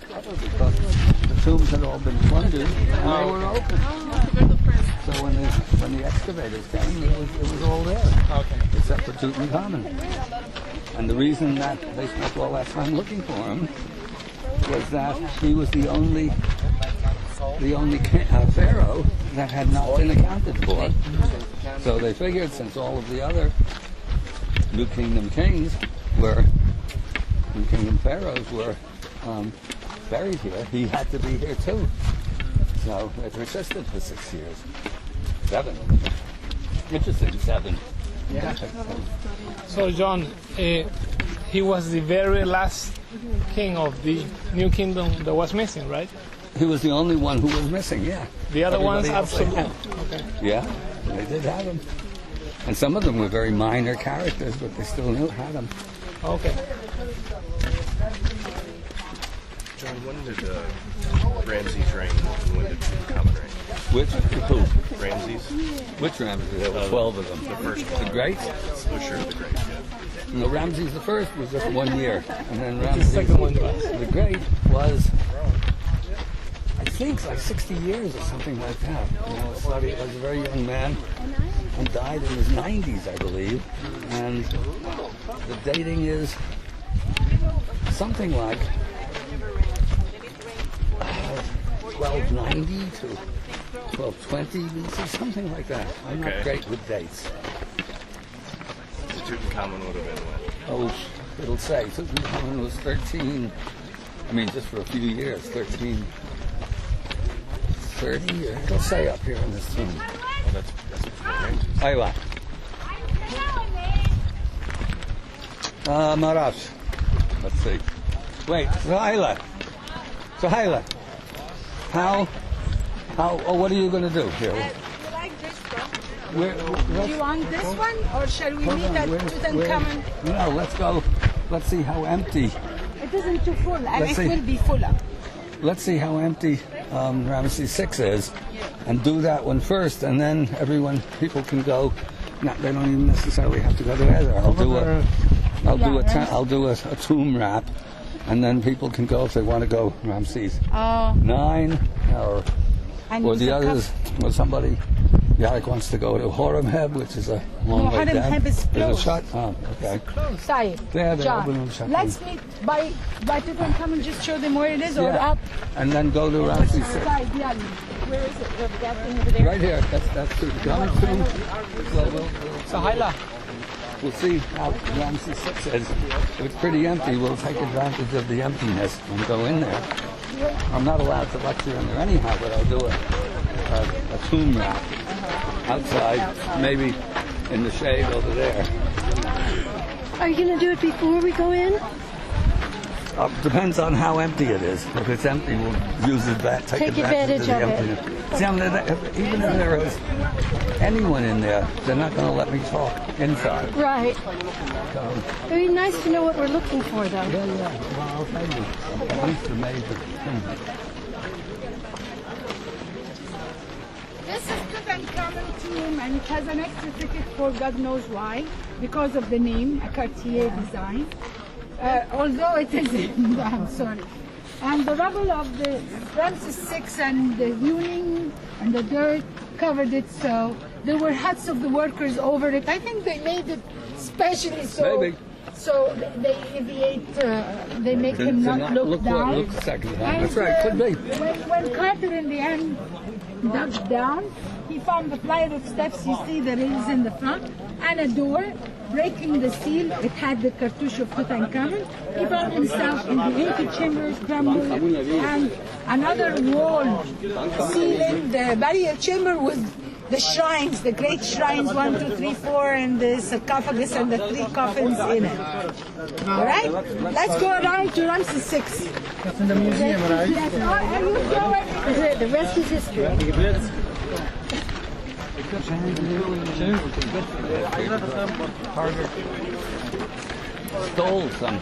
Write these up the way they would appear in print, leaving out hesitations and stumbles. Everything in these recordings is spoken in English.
because the tombs had all been plundered and they were open. So when the excavators came, it was all there, except for Tutankhamun. And the reason that they spent all that time looking for him was that he was the only pharaoh that had not been accounted for. So they figured, since all of the other New Kingdom kings were, New Kingdom pharaohs were buried here, he had to be here too. So they persisted for 6 years. 7. Interesting, 7. Yeah. So John, he was the very last king of the New Kingdom that was missing, right? He was the only one who was missing, yeah. The other ones, absolutely. Okay. Yeah, they did have him. And some of them were very minor characters, but they still had him. Okay. John, when did Ramses reign? When did Tutankhamun reign? Which? Who? Ramses? Which Ramses? There were 12 of them. The first one. The Great? Oh, sure, the Great, yeah. No, Ramses the First was just 1 year. And then The Ramses second one was. the Great was, I think, like 60 years or something like that. You know, he was a very young man and died in his 90s, I believe. And the dating is something like 1290 to 1220 BC, something like that. I'm not great with dates. So Tutankhamun would have been what? Oh, it'll say Tutankhamun was 13. I mean, just for a few years, 1330. It'll say up here in this tomb. Oh, that's Ramses. Aywa. Marash. Let's see. Wait, Suhaila. How, what are you going to do here? You like this one? Do you want this one, or shall we meet at Tutankhamun? No, let's go. Let's see how empty. It isn't too full, and Let's it see. will be fuller. Let's see how empty Ramesses 6 is, and do that one first, and then people can go. No, they don't even necessarily have to go together. I'll do a tomb wrap, and then people can go if they want to go Ramses 9 or the others. Or somebody, Yarek wants to go to Horemheb, which is a long way down. Horemheb is There's a closed. shot. Oh, okay. Side. There, they John, open and shut let's them. meet by Tutankhamun. Just show them where it is, or Yeah. up. And then go to Ramses 6. Side, yeah. Where is it? That thing over there. Right here. That's Tutankhamun tomb. Sahila. We'll see how Ramses 6 is. If it's pretty empty, we'll take advantage of the emptiness and go in there. I'm not allowed to lecture in there anyhow, but I'll do a tomb wrap outside, maybe in the shade over there. Are you going to do it before we go in? Depends on how empty it is. If it's empty, we'll take advantage of the emptiness. See, even if there is anyone in there, they're not going to let me talk inside. Right. It would be nice to know what we're looking for, though. Yeah. Well, I'll tell you. At least the major thing. This is Tutankhamun tomb, and it has an extra ticket for God knows why, because of the name, a Cartier design. Although it is, I'm sorry. And the rubble of the Ramses 6 and the hewing and the dirt covered it, so there were huts of the workers over it. I think they made it specially Maybe. so they they make them not look down. Look second time. And, That's right, could be. When Carter in the end dug down, he found the flight of steps you see that is in the front, and a door. Breaking the seal, it had the cartouche of Tutankhamun. He found himself in the antechambers crumbled, and another wall sealing the burial chamber with the shrines, the great shrines, 1, 2, 3, 4, and the sarcophagus and the 3 coffins in it. All right? Let's go around to Ramses 6. That's in the museum, right? Yes. Are you going? The rest is history. Carter stole some of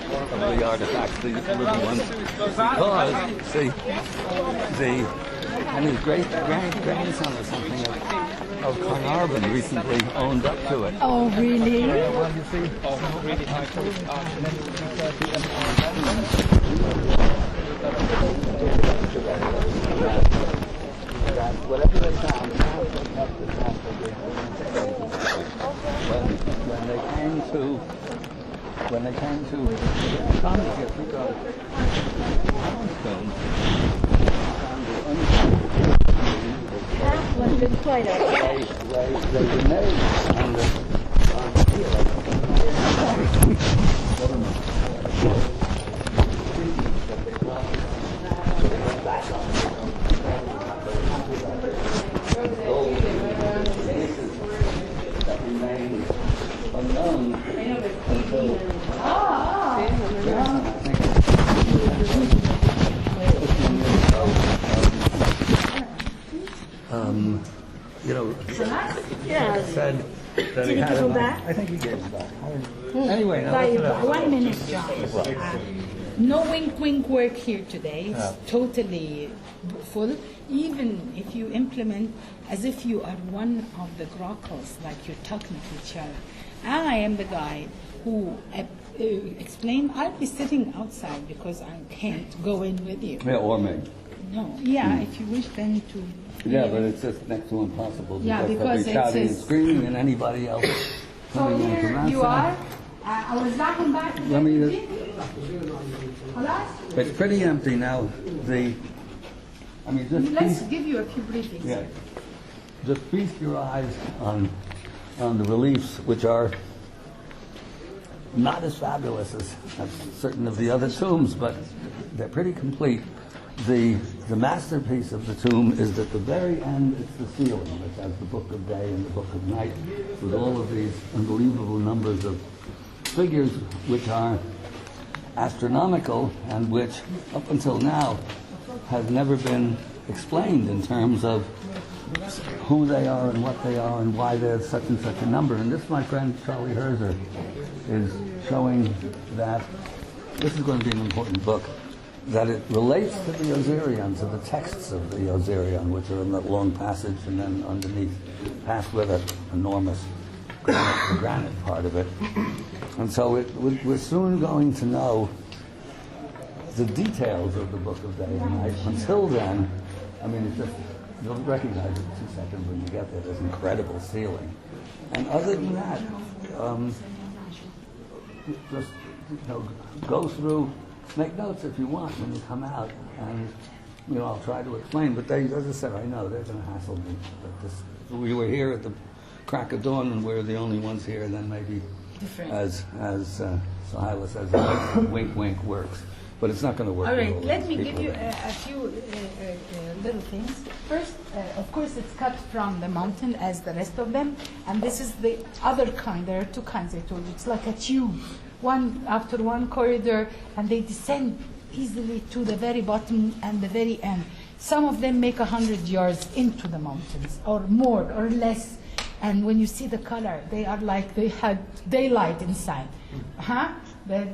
the artifacts, the little ones, because, see, and his great-grandson or something of Carnarvon recently owned up to it. Oh, really? Well, you see, One's been quite out. They were made on the that remain unknown until you know, said that he had it. I think he gave it back. Anyway, now that's enough. 1 minute, John. No wink work here today. It's totally full. Even if you implement as if you are one of the grockles, like you're talking to each other. I am the guy who explain. I'll be sitting outside because I can't go in with you. Yeah, or me. No. Yeah, if you wish then to. Yeah, but it's just next to impossible. Yeah, because they'll be shouting and it's- screaming, and anybody else So coming in from here that you side. are. I was looking back. Let me just- Halas? It's pretty empty now. Just Let's give you a few briefings. yeah, just feast your eyes on the reliefs, which are not as fabulous as certain of the other tombs, but they're pretty complete. The masterpiece of the tomb is at the very end. It's the ceiling, which has the Book of Day and the Book of Night, with all of these unbelievable numbers of figures, which are astronomical and which, up until now, have never been explained in terms of who they are and what they are and why there's such and such a number. And this, my friend Charlie Herzer, is showing that this is going to be an important book, that it relates to the Osirian, to the texts of the Osirian, which are in that long passage and then underneath, past with an enormous granite part of it. And so we're soon going to know the details of the Book of Day and Night. Until then, it's just, you'll recognize it in 2 seconds when you get there. There's incredible ceiling. And other than that, just go through, make notes if you want when you come out, and I'll try to explain. But they, as I said, I know they're going to hassle me. But we were here at the crack of dawn, and we're the only ones here. Then maybe, as Silas says, wink, wink works. But it's not going to work. All right, with all let these me people. give you a few little things. First, of course, it's cut from the mountain as the rest of them, and this is the other kind. There are 2 kinds I told you. It's like a tube, one after one corridor, and they descend easily to the very bottom and the very end. Some of them make 100 yards into the mountains, or more or less. And when you see the color, they are like they had daylight inside.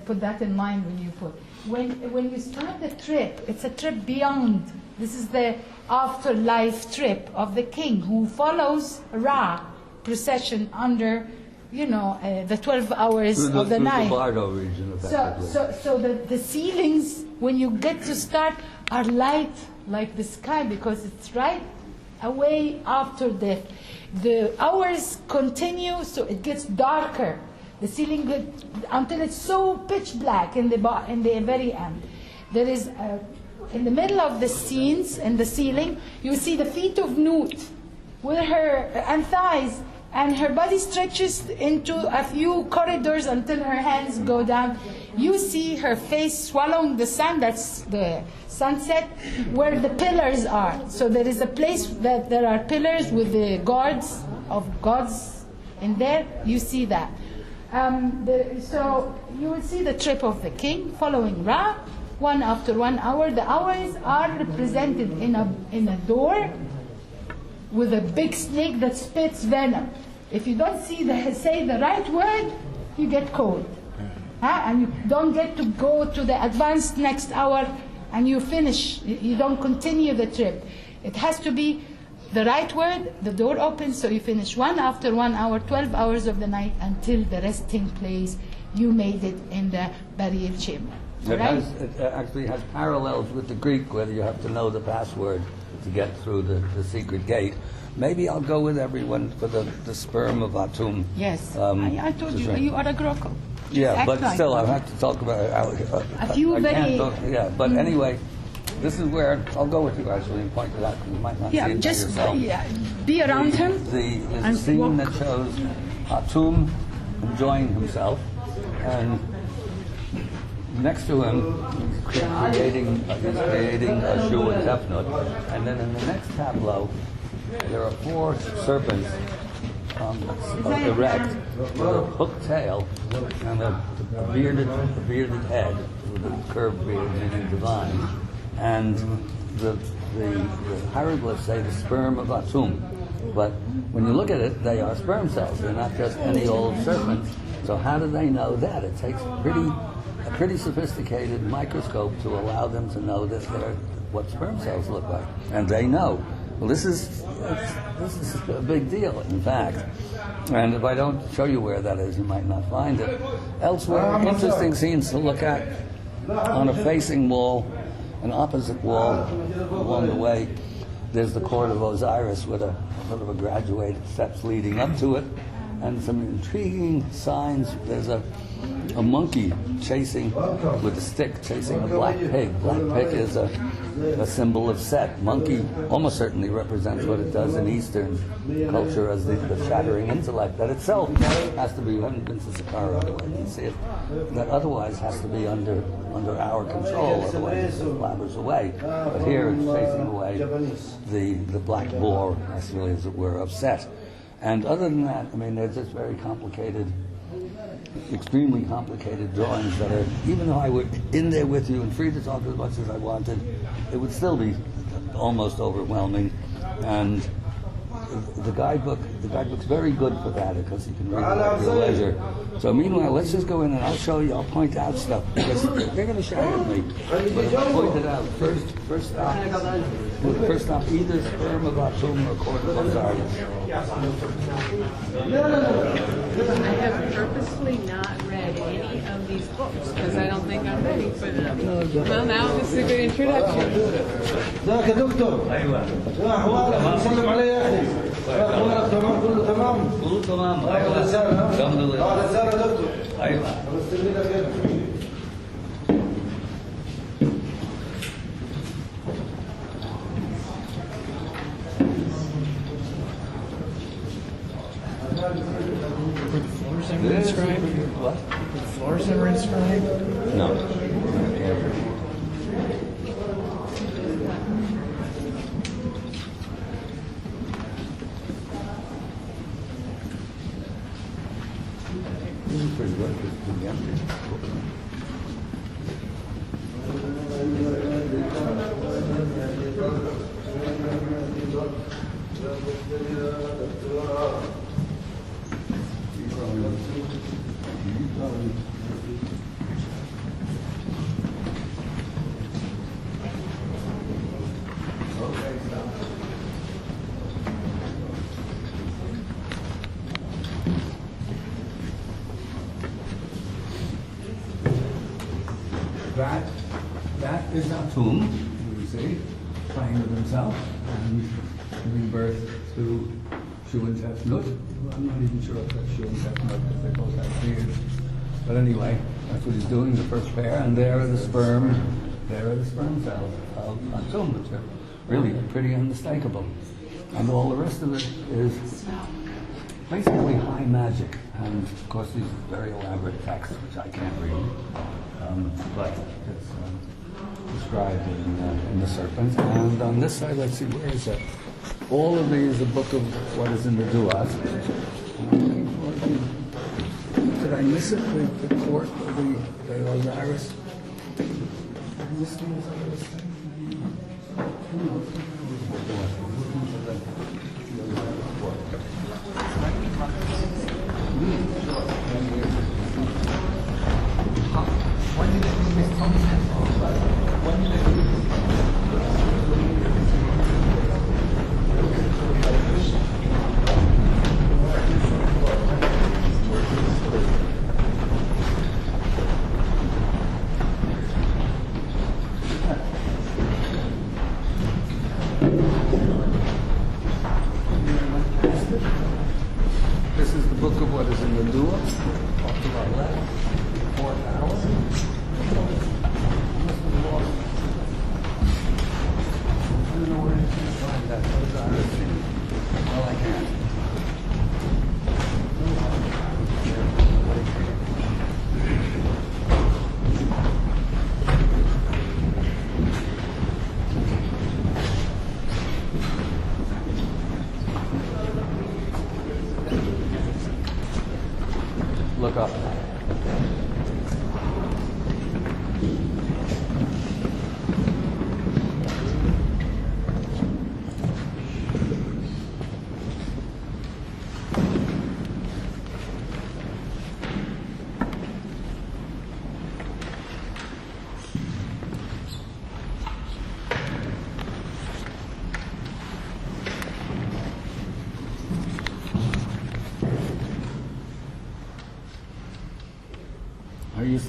Put that in mind when you put. When you start the trip, it's a trip beyond. This is the afterlife trip of the king who follows Ra procession under, the 12 hours of the night. The Bardo region, effectively. So the ceilings, when you get to start, are light like the sky because it's right away after death. The hours continue, so it gets darker. The ceiling until it's so pitch black in the very end. There is in the middle of the scenes in the ceiling, you see the feet of Nut with her and thighs, and her body stretches into a few corridors until her hands go down. You see her face swallowing the sun. That's the sunset where the pillars are. So there is a place that there are pillars with the guards of gods in there. You see that. So you will see the trip of the king following Ra, one after 1 hour. The hours are represented in a door with a big snake that spits venom. If you don't say the right word, you get cold. And you don't get to go to the advanced next hour and you finish. You don't continue the trip. It has to be the right word, the door opens, so you finish 1 after 1 hour, 12 hours of the night until the resting place. You made it in the burial chamber. It Right? actually has parallels with the Greek, whether you have to know the password to get through the secret gate. Maybe I'll go with everyone for the sperm of Atum. Yes. Um, I told to you, drink. you are a Groko. Yeah, Act but like still, one. I have to talk about A few I very- can't talk, yeah, but anyway, this is where I'll go with you actually and point it out because you might not see Yeah, it by just yourself. be around him. There's a and scene walk. that shows Atum enjoying himself, and next to him, he's creating a shoe and tefnut, and then in the next tableau, there are 4 serpents erect with a hooked tail and a bearded head with a curved beard meaning divine, and the hieroglyphs say the sperm of Atum. But when you look at it, they are sperm cells. They're not just any old serpents. So how do they know that? It takes a pretty sophisticated microscope to allow them to know that they're what sperm cells look like. And they know. Well, this is a big deal, in fact. And if I don't show you where that is, you might not find it. Elsewhere, interesting scenes to look at on a facing wall, an opposite wall along the way. There's the court of Osiris with a sort of a graduated steps leading up to it, and some intriguing signs. There's a monkey chasing with a stick, chasing a black pig. Black pig is a symbol of Set. Monkey almost certainly represents what it does in Eastern culture as the shattering intellect. That itself has to be, you haven't been to Saqqara otherwise, you see it, that otherwise has to be under our control, otherwise it blabbers away. But here it's facing away the black boar, actually, as it were, of Set. And other than that, I mean, they're just very complicated, extremely complicated drawings that are, even though I were in there with you and free to talk as much as I wanted, it would still be almost overwhelming. And the guidebook's very good for that because you can read it at your leisure. So meanwhile, let's just go in and I'll show you, I'll point out stuff because they're going to shout at me. But if I point it out, first stop, either sperm of Atum or court of Osiris. I have purposely not read any of these books because I don't think I'm ready for them. Well, now this is a good introduction. ذاك يا دكتور يا احوالك سلم علي يا اخي اخبارك تمام كله تمام كله تمام. رسالة الحمد لله. رسالة دكتور ايوه. بستني لك هنا Were the floors ever inscribed? What? Were the floors ever inscribed? No. This is pretty good. It's pretty empty. That is Atum, you see, playing with himself and giving birth to Shu and Tefnut. I'm not even sure if that's Shu and Tefnut because they both have beards. But anyway, that's what he's doing, the first pair, and there are the sperm cells of Atum, which are really pretty unmistakable. And all the rest of it is basically high magic, and of course these very elaborate texts, which I can't read, but it's described in the serpents. And on this side, let's see, where is it? All of these, a book of what is in the Duat. Did I miss it? The court of the Osiris? Did I miss the Osiris thing? This is the book of what is in the Dua, off to our left.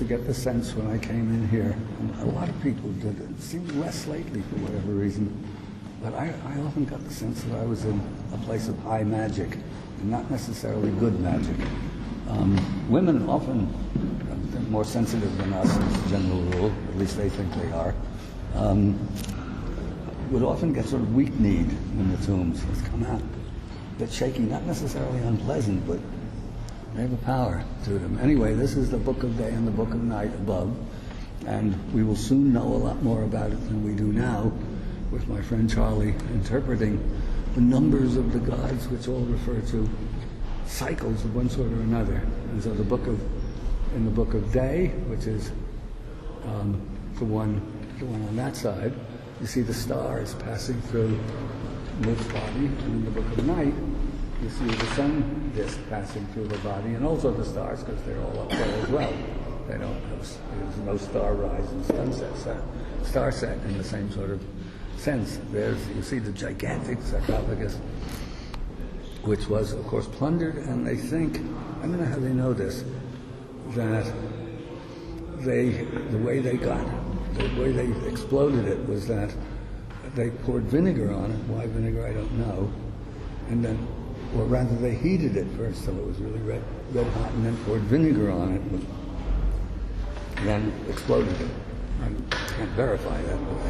to get the sense when I came in here, and a lot of people did it seemed less lately for whatever reason, but I often got the sense that I was in a place of high magic, and not necessarily good magic. Women often, they're more sensitive than us as a general rule, at least they think they are, would often get sort of weak-kneed in the tombs. It's come out a bit shaky, not necessarily unpleasant, but they have a power to them. Anyway, this is the Book of Day and the Book of Night above, and we will soon know a lot more about it than we do now, with my friend Charlie interpreting the numbers of the gods, which all refer to cycles of one sort or another. And so in the Book of Day, which is the one on that side, you see the stars passing through this body, and in the Book of Night, you see the sun disk passing through the body, and also the stars, because they're all up there as well. They don't have, there's no star rise and star set in the same sort of sense. You see the gigantic sarcophagus, which was, of course, plundered, and they think, I don't know how they know this, that the way they exploded it was that they poured vinegar on it. Why vinegar, I don't know. And then, or rather, they heated it first till it was really red hot, and then poured vinegar on it, and then exploded it. I can't verify that, but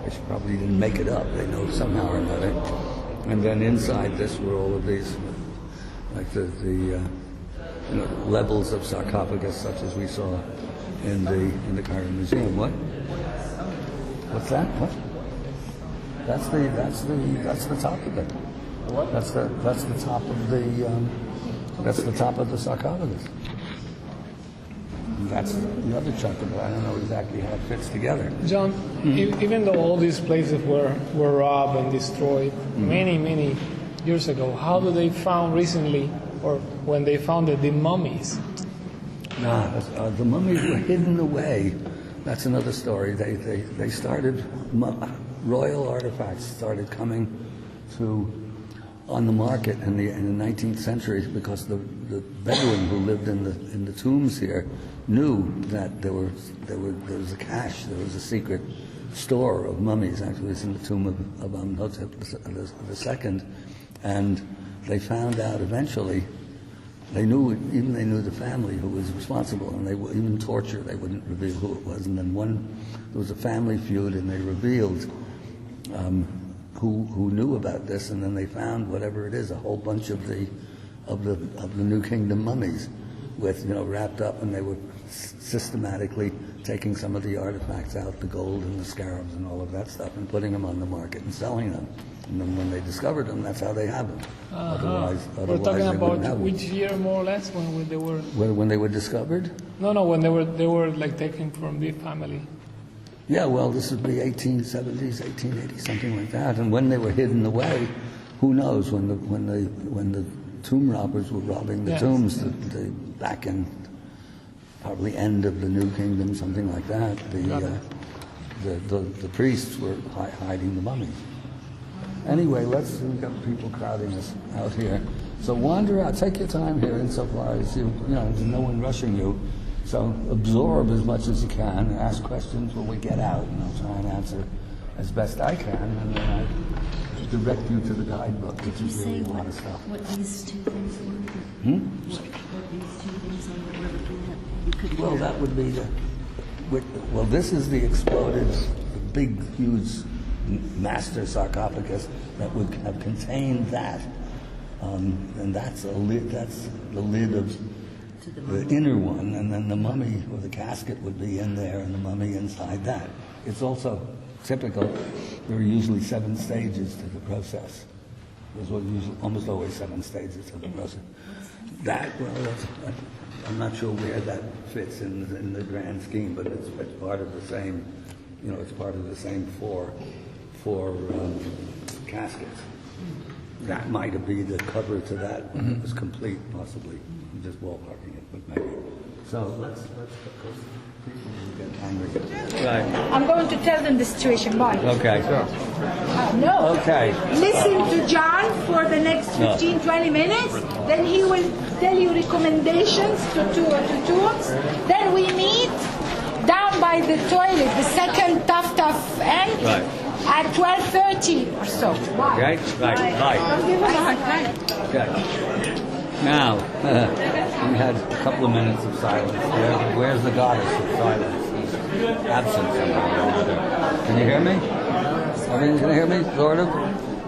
they probably didn't make it up. They know somehow or another. And then inside this were all of these, like the levels of sarcophagus, such as we saw in the Cairo Museum. What? What's that? What? That's the top of it. What? That's the top of the sarcophagus. And that's the other chunk of it. I don't know exactly how it fits together. John, even though all these places were robbed and destroyed many years ago, how do they found recently, or when they found the mummies? The mummies were hidden away. That's another story. They started, royal artifacts started coming on the market in the 19th century, because the Bedouin who lived in the tombs here knew that there was a cache, there was a secret store of mummies. Actually, it's in the tomb of Amenhotep II, and they found out eventually. They knew the family who was responsible, and they would even torture. They wouldn't reveal who it was. And then there was a family feud, and they revealed who knew about this. And then they found whatever it is, a whole bunch of the New Kingdom mummies, with wrapped up, and they were systematically taking some of the artifacts out, the gold and the scarabs and all of that stuff, and putting them on the market and selling them. And then when they discovered them, that's how they have them. Otherwise we're talking they about wouldn't have which them. year, more or less, when they were. When they were discovered? No, when they were like taken from the family. Yeah, well, this would be 1870s, 1880s, something like that. And when they were hidden away, who knows? When the tomb robbers were robbing the tombs, the back end, probably end of the New Kingdom, something like that. The priests were hiding the mummies. Anyway, we've got people crowding us out here. So wander out, take your time here insofar as there's no one rushing you. So absorb as much as you can, ask questions when we get out, and I'll try and answer as best I can, and then I direct you to the guidebook, which is really a lot of stuff. What these two things were? What these two things were looking at? Well, that would be this is the exploded, the big, huge master sarcophagus that would have contained that, and that's the lid of the inner one, and then the mummy or the casket would be in there, and the mummy inside that. It's also typical. There are usually 7 stages to the process. There's almost always 7 stages to the process. I'm not sure where that fits in the grand scheme, but it's part of the same. It's part of the same four caskets. That might be the cover to that when it was complete, possibly. I'm just ballparking it, but maybe. So let's people will get angry. Right. I'm going to tell them the situation. Bye. Okay. Sure. No. Okay. Listen to John for the next 15, 20 minutes. Then he will tell you recommendations to tombs. Then we meet down by the toilet, the second tough end. Right. At 12:30 or so. Bye. Okay. Right. Bye. Don't give us a hard time. Okay. Now, we had a couple of minutes of silence. Where's the goddess of silence? She's absent somehow or another. Can you hear me? Everyone can hear me? Sort of?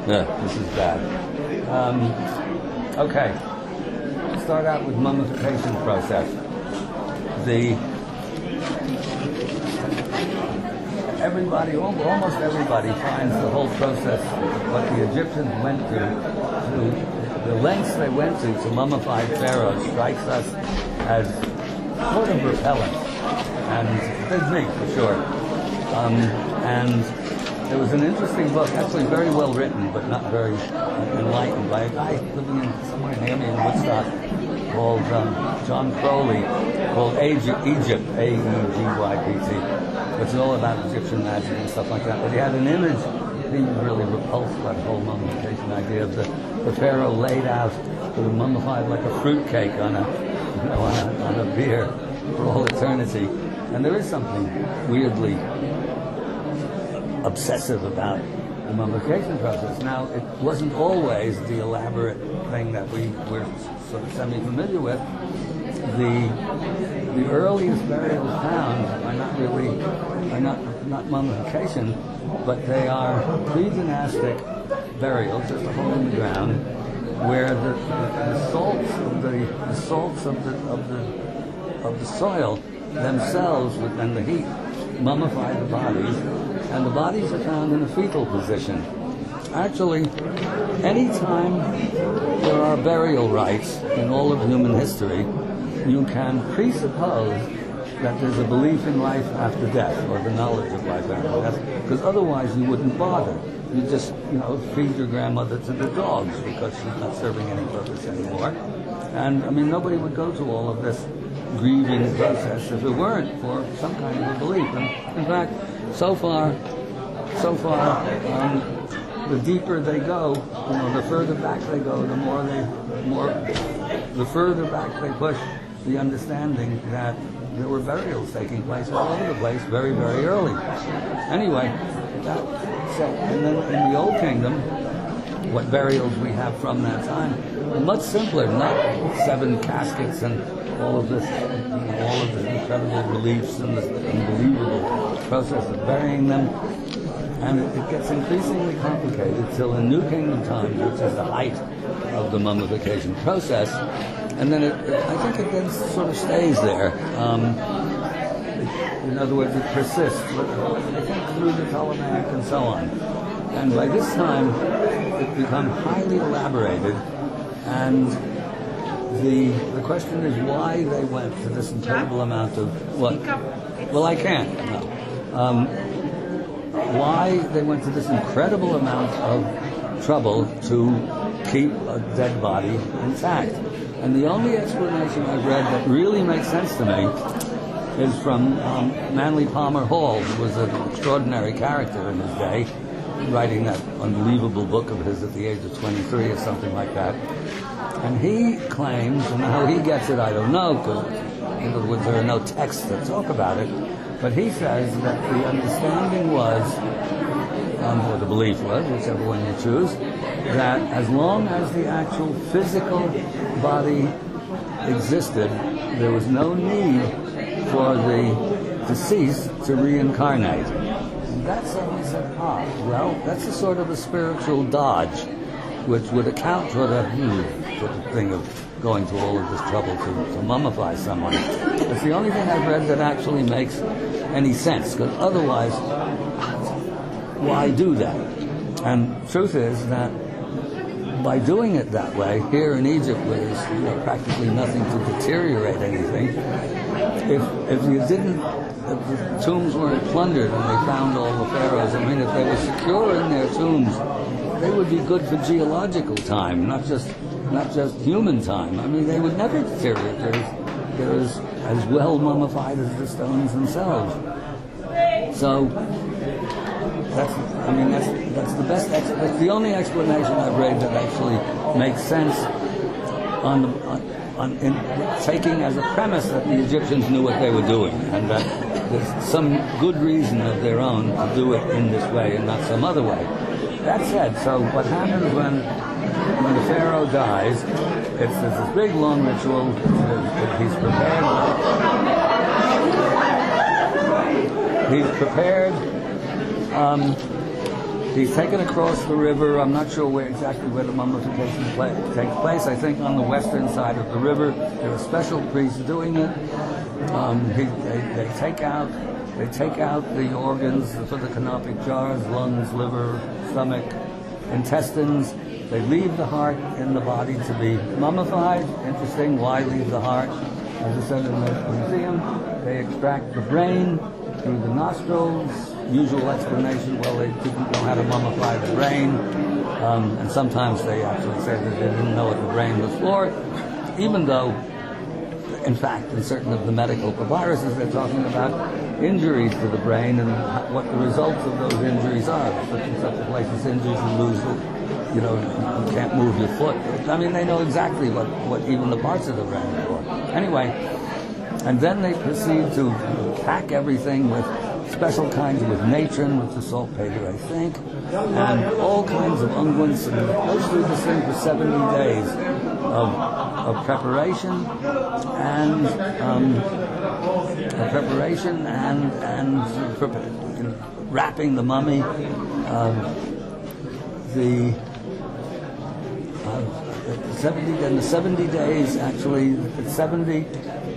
Yeah, this is bad. Okay. Let's start out with mummification process. Almost everybody finds the whole process, what the Egyptians went through, the lengths they went to mummify pharaohs strikes us as sort of repellent, and it's me for sure. And there was an interesting book, actually very well written, but not very enlightened, by a guy living somewhere near me in Woodstock called John Crowley, called Egypt, A-E-G-Y-P-T. It's all about Egyptian magic and stuff like that. But he had an image. He was really repulsed by the whole mummification idea of the pharaoh laid out, sort of mummified like a fruitcake on a bier for all eternity. And there is something weirdly obsessive about the mummification process. Now, it wasn't always the elaborate thing that we were sort of semi-familiar with. The earliest burials found are not mummification, but they are pre-dynastic burials, just a hole in the ground, where the salts of the soil themselves and the heat mummify the bodies, and the bodies are found in a fetal position. Actually, any time there are burial rites in all of human history, you can presuppose that there's a belief in life after death, or the knowledge of life after death, because otherwise you wouldn't bother. You just, feed your grandmother to the dogs because she's not serving any purpose anymore. And, nobody would go to all of this grieving process if it weren't for some kind of a belief. And in fact, so far, the deeper they go, the further back they go, the further back they push the understanding that there were burials taking place all over the place very, very early. Anyway, and then in the Old Kingdom, what burials we have from that time are much simpler, not 7 caskets and all of this incredible reliefs and this unbelievable process of burying them. And it gets increasingly complicated till in New Kingdom times, which is the height of the mummification process, and then I think it then sort of stays there. In other words, it persists, I think, through the Ptolemaic and so on. And by this time, it becomes highly elaborated, and the question is why they went to this incredible amount of what? Well, I can't. No. Why they went to this incredible amount of trouble to keep a dead body intact. And the only explanation I've read that really makes sense to me is from Manly Palmer Hall, who was an extraordinary character in his day, writing that unbelievable book of his at the age of 23 or something like that. And he claims, and how he gets it I don't know, because in other words there are no texts that talk about it, but he says that the understanding was, or the belief was, whichever one you choose, that as long as the actual physical body existed, there was no need for the deceased to reincarnate. And that's how we said, well, that's a sort of a spiritual dodge, which would account for the thing of going to all of this trouble to mummify someone. It's the only thing I've read that actually makes any sense, because otherwise, why do that? And truth is that by doing it that way, here in Egypt, where there's practically nothing to deteriorate anything, if the tombs weren't plundered and they found all the pharaohs, if they were secure in their tombs, they would be good for geological time, not just human time. They would never deteriorate. they're as well mummified as the stones themselves. So that's the best. That's the only explanation I've read that actually makes sense in taking as a premise that the Egyptians knew what they were doing, and that there's some good reason of their own to do it in this way and not some other way. That said, so what happens when the pharaoh dies? There's this big long ritual. He's prepared. He's prepared. He's taken across the river. I'm not sure exactly where the mummification takes place. I think on the western side of the river. There are special priests doing it. They take out the organs for the canopic jars: lungs, liver, stomach, intestines. They leave the heart in the body to be mummified. Interesting. Why leave the heart? As I said in the museum, they extract the brain through the nostrils. Usual explanation, well, they didn't know how to mummify the brain, and sometimes they actually said that they didn't know what the brain was for, even though, in fact, in certain of the medical papyruses, they're talking about injuries to the brain and what the results of those injuries are. Such and such a place is injured, you lose, you can't move your foot. I mean, they know exactly what even the parts of the brain are for. Anyway, and then they proceed to pack everything with special kinds, with natron, with the saltpeter, I think, and all kinds of unguents, and it goes through this thing for 70 days of preparation and wrapping the mummy. The 70 days, actually, it's 70.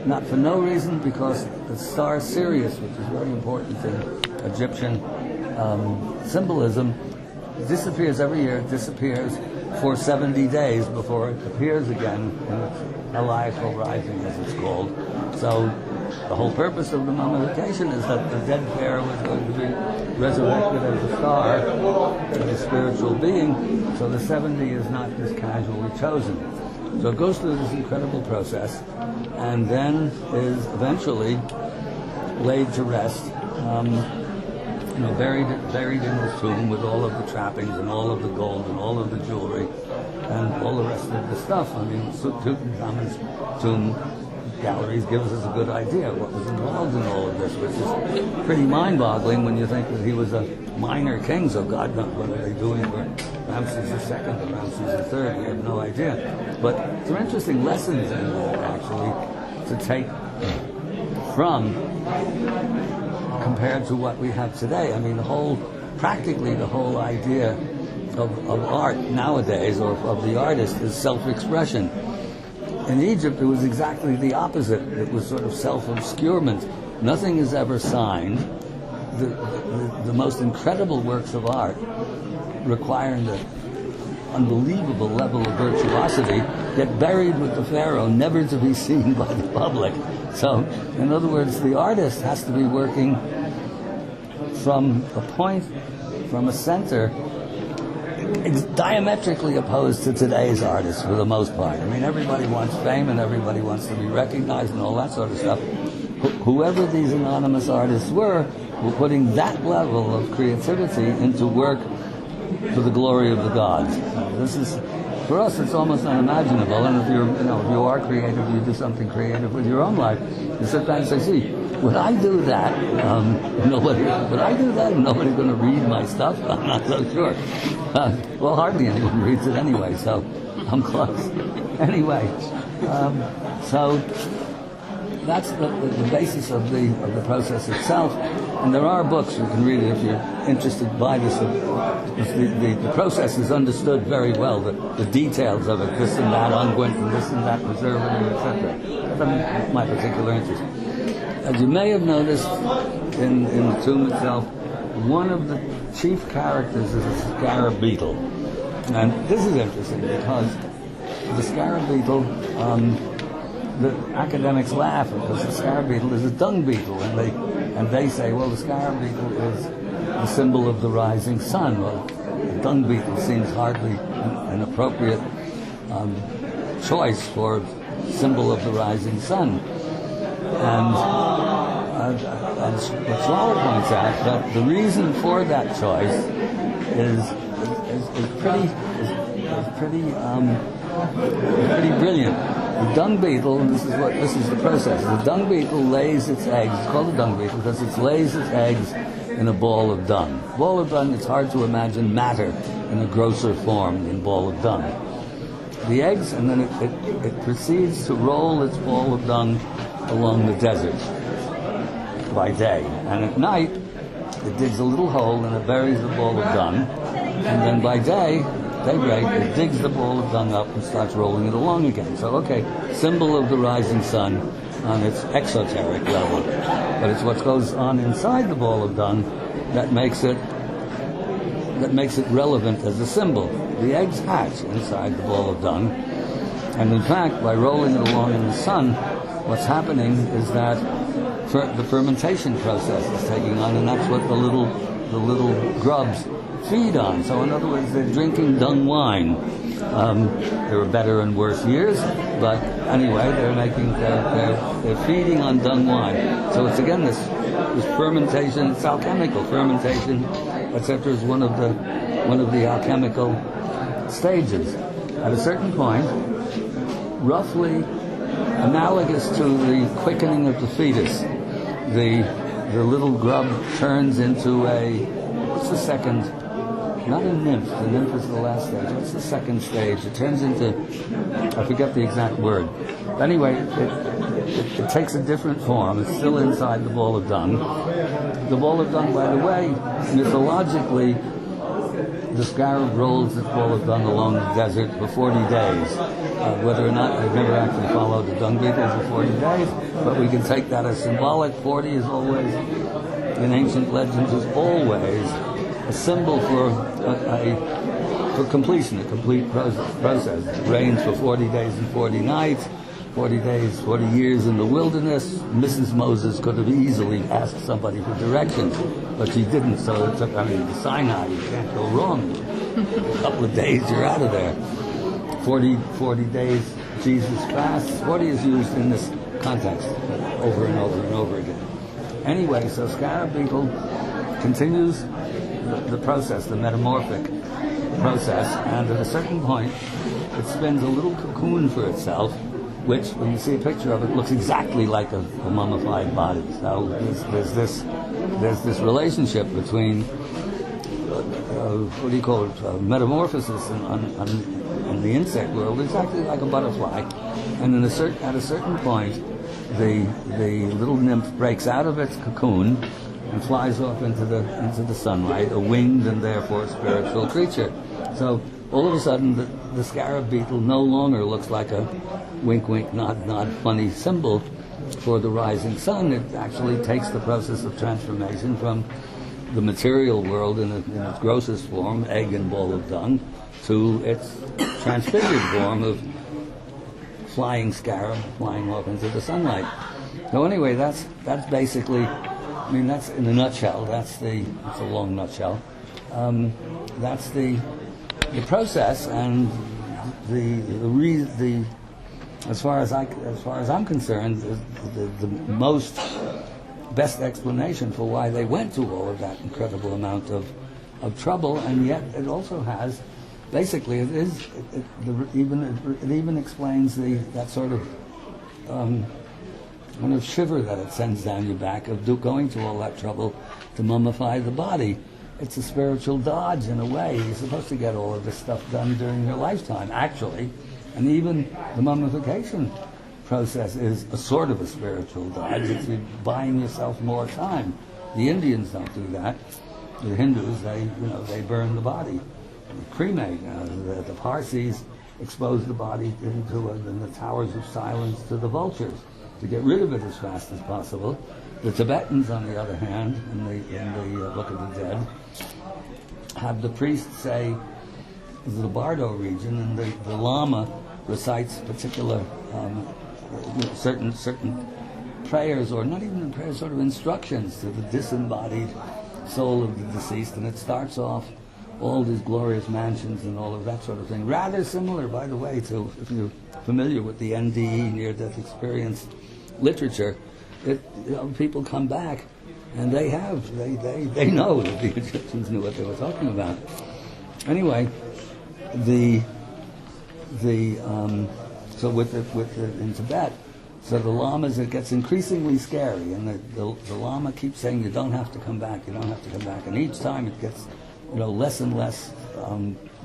Not for no reason, because the star Sirius, which is very important in Egyptian symbolism, disappears every year. It disappears for 70 days before it appears again in its heliacal rising, as it's called. So the whole purpose of the mummification is that the dead pharaoh is going to be resurrected as a star, as a spiritual being. So the 70 is not just casually chosen. So it goes through this incredible process, and then is eventually laid to rest, buried in his tomb with all of the trappings and all of the gold and all of the jewelry and all the rest of the stuff. I mean, Tutankhamun's tomb galleries gives us a good idea of what was involved in all of this, which is pretty mind-boggling when you think that he was a minor king, so God knows what are they doing for Ramses II or Ramses III, we have no idea. But there are interesting lessons in that, actually, to take from compared to what we have today. I mean, practically the whole idea of art nowadays, or of the artist, is self-expression. In Egypt, it was exactly the opposite. It was sort of self-obscurement. Nothing is ever signed. The most incredible works of art, requiring the unbelievable level of virtuosity, get buried with the pharaoh, never to be seen by the public. So, in other words, the artist has to be working from a point, from a center, diametrically opposed to today's artists for the most part. I mean, everybody wants fame and everybody wants to be recognized and all that sort of stuff. Whoever these anonymous artists were putting that level of creativity into work for the glory of the gods. This is, for us, it's almost unimaginable. And if you are creative, you do something creative with your own life. You sit back and say, "See, would I do that? Would I do that? And nobody's going to read my stuff? I'm not so sure." Well, hardly anyone reads it anyway, so I'm close. Anyway, so that's the basis of the process itself. And there are books, you can read it if you're interested by this. The process is understood very well, the details of it, this and that unguent and this and that preservative, etc. That's my particular interest. As you may have noticed in the tomb itself, one of the chief characters is a scarab beetle. And this is interesting because the scarab beetle, the academics laugh because the scarab beetle is a dung beetle, and they say, well, the scarab beetle is the symbol of the rising sun. Well, the dung beetle seems hardly an appropriate choice for symbol of the rising sun. And what Swallow points out, that the reason for that choice is pretty brilliant. The dung beetle, this is the process. The dung beetle lays its eggs. It's called a dung beetle because it lays its eggs in a ball of dung. Ball of dung, it's hard to imagine matter in a grosser form than ball of dung. The eggs, and then it proceeds to roll its ball of dung along the desert by day. And at night, it digs a little hole and it buries the ball of dung. And then by daybreak, it digs the ball of dung up and starts rolling it along again. So, symbol of the rising sun on its exoteric level. But it's what goes on inside the ball of dung that makes it relevant as a symbol. The eggs hatch inside the ball of dung. And in fact, by rolling it along in the sun, what's happening is that the fermentation process is taking on, and that's what the little grubs feed on. So in other words, they're drinking dung wine. There were better and worse years, but anyway, they're feeding on dung wine. So it's again this fermentation. It's alchemical fermentation, etc. is one of the alchemical stages. At a certain point, roughly analogous to the quickening of the fetus, the little grub turns into what's the second? Not a nymph. The nymph is the last stage. What's the second stage? It turns into, I forget the exact word. Anyway, it takes a different form. It's still inside the ball of dung. The ball of dung, by the way, mythologically, the scarab rolls its ball of dung along the desert for 40 days. Whether or not, I've never actually followed the dung beetle for 40 days, but we can take that as symbolic. 40 is always, in ancient legends, is always a symbol for completion, a complete process. It rains for 40 days and 40 nights, 40 days, 40 years in the wilderness. Mrs. Moses could have easily asked somebody for directions, but she didn't, so it took, the Sinai, you can't go wrong. A couple of days, you're out of there. 40 days, Jesus fasts. 40 is used in this context over and over and over again. Anyway, so scarab beetle continues the process, the metamorphic process, and at a certain point it spins a little cocoon for itself, which, when you see a picture of it, looks exactly like a mummified body. So there's this relationship between what do you call it, metamorphosis in the insect world, exactly like a butterfly, and then at a certain point the little nymph breaks out of its cocoon and flies off into the sunlight, a winged and therefore spiritual creature. So all of a sudden, the scarab beetle no longer looks like a wink, wink, nod, nod, funny symbol for the rising sun. It actually takes the process of transformation from the material world in its grossest form, egg and ball of dung, to its transfigured form of flying scarab flying off into the sunlight. So anyway, that's basically, that's in a nutshell. It's a long nutshell. That's the process, and the as far as I'm concerned, the most best explanation for why they went to all of that incredible amount of trouble, and yet it also has, basically, it even explains that sort of kind of shiver that it sends down your back of going to all that trouble to mummify the body. It's a spiritual dodge in a way. You're supposed to get all of this stuff done during your lifetime, actually. And even the mummification process is a sort of a spiritual dodge. It's you're buying yourself more time. The Indians don't do that. The Hindus, they burn the body, they cremate. The Parsis expose the body in the towers of silence to the vultures to get rid of it as fast as possible. The Tibetans, on the other hand, in the Book of the Dead, have the priest say, the Bardo region, and the Lama recites particular certain prayers, or not even prayers, sort of instructions to the disembodied soul of the deceased, and it starts off all these glorious mansions and all of that sort of thing. Rather similar, by the way, to, if you're familiar with the NDE, near-death experience literature, people come back, and they know that the Egyptians knew what they were talking about. Anyway, so in Tibet, so the lamas, it gets increasingly scary, and the lama keeps saying, you don't have to come back, you don't have to come back, and each time it gets less and less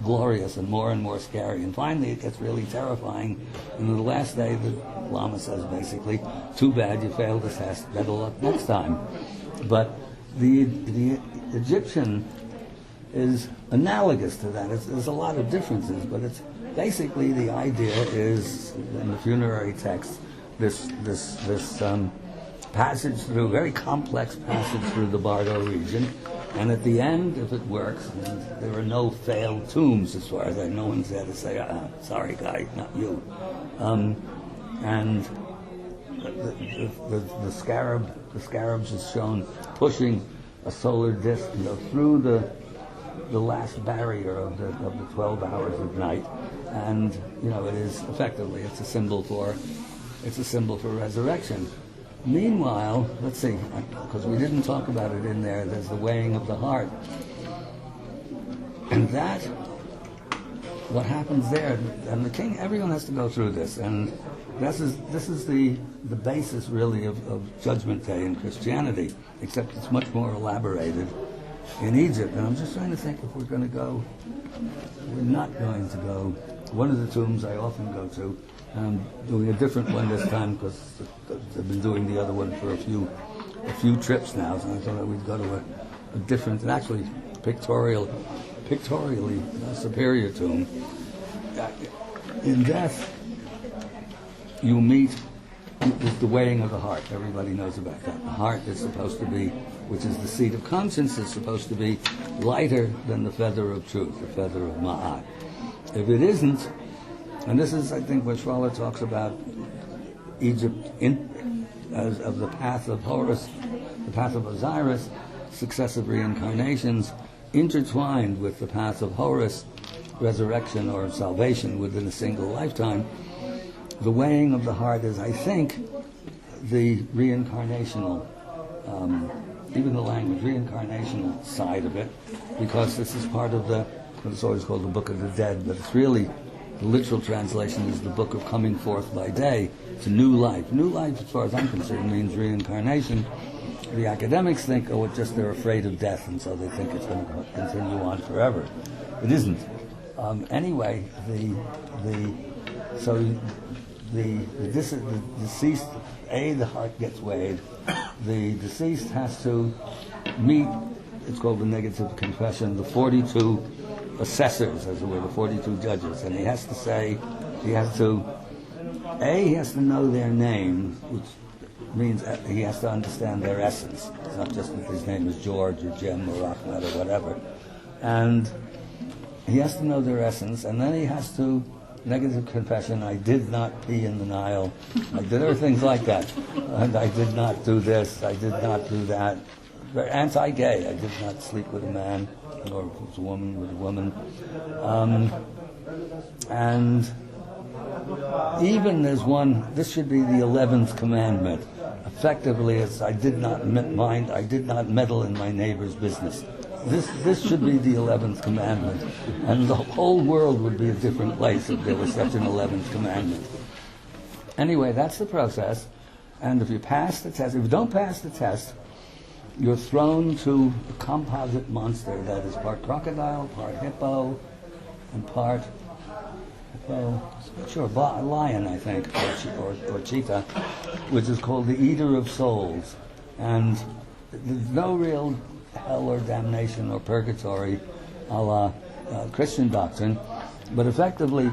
glorious and more scary, and finally it gets really terrifying. And on the last day, the lama says basically, too bad you failed the test, better luck next time. But the Egyptian is analogous to that. There's a lot of differences, but it's basically, the idea is in the funerary text, this passage through, very complex passage through the Bardo region, and at the end, if it works, there are no failed tombs as far as I know. No one's there to say, sorry guy, not you. And the scarabs is shown pushing a solar disk through the last barrier of the 12 hours of night, and it is effectively it's a symbol for resurrection. Meanwhile, let's see, because we didn't talk about it in there. There's the weighing of the heart, and that what happens there, and the king. Everyone has to go through this, and this is the basis really of Judgment Day in Christianity, except it's much more elaborated in Egypt. And I'm just trying to think if we're going to go. We're not going to go. One of the tombs I often go to. I'm doing a different one this time because I've been doing the other one for a few trips now. So I thought we'd go to a different, and actually pictorially superior tomb. In death, you meet with the weighing of the heart. Everybody knows about that. The heart is supposed to be, which is the seat of conscience, is supposed to be lighter than the feather of truth, the feather of Ma'at. If it isn't, and this is, I think, what Shwala talks about Egypt as of the path of Horus, the path of Osiris, successive reincarnations, intertwined with the path of Horus, resurrection or salvation within a single lifetime. The weighing of the heart is, I think, the reincarnational, even the language, reincarnational side of it, because this is part of what's always called the Book of the Dead, but it's really, the literal translation is the book of coming forth by day to new life. New life, as far as I'm concerned, means reincarnation. The academics think, it's just they're afraid of death, and so they think it's going to continue on forever. It isn't. Anyway, the deceased, the heart gets weighed. The deceased has to meet, it's called the negative confession, the 42 assessors, as it were, the 42 judges, and he has to know their name, which means he has to understand their essence. It's not just that his name is George or Jim or Ahmed or whatever. And he has to know their essence, and then he has to, negative confession, I did not pee in the Nile. There are things like that. And I did not do this, I did not do that. Very anti-gay, I did not sleep with a man, or if it was a woman with a woman. And even there's one, this should be the 11th commandment. Effectively, it's I did not meddle in my neighbor's business. This should be the 11th commandment. And the whole world would be a different place if there was such an 11th commandment. Anyway, that's the process. And if you pass the test, if you don't pass the test, you're thrown to a composite monster that is part crocodile, part hippo, and part lion, I think, or cheetah, which is called the Eater of Souls. And there's no real hell or damnation or purgatory a la Christian doctrine, but effectively,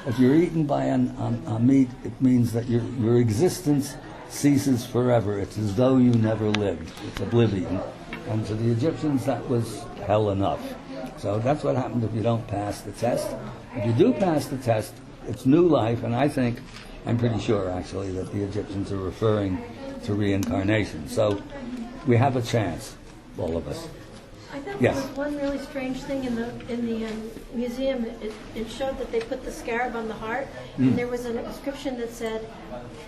if you're eaten by a meat, it means that your existence ceases forever. It's as though you never lived. It's oblivion. And to the Egyptians, that was hell enough. So that's what happened if you don't pass the test. If you do pass the test, it's new life, and I'm pretty sure actually that the Egyptians are referring to reincarnation. So we have a chance, all of us. I thought Yes. there was one really strange thing in the museum. It showed that they put the scarab on the heart, and there was an inscription that said,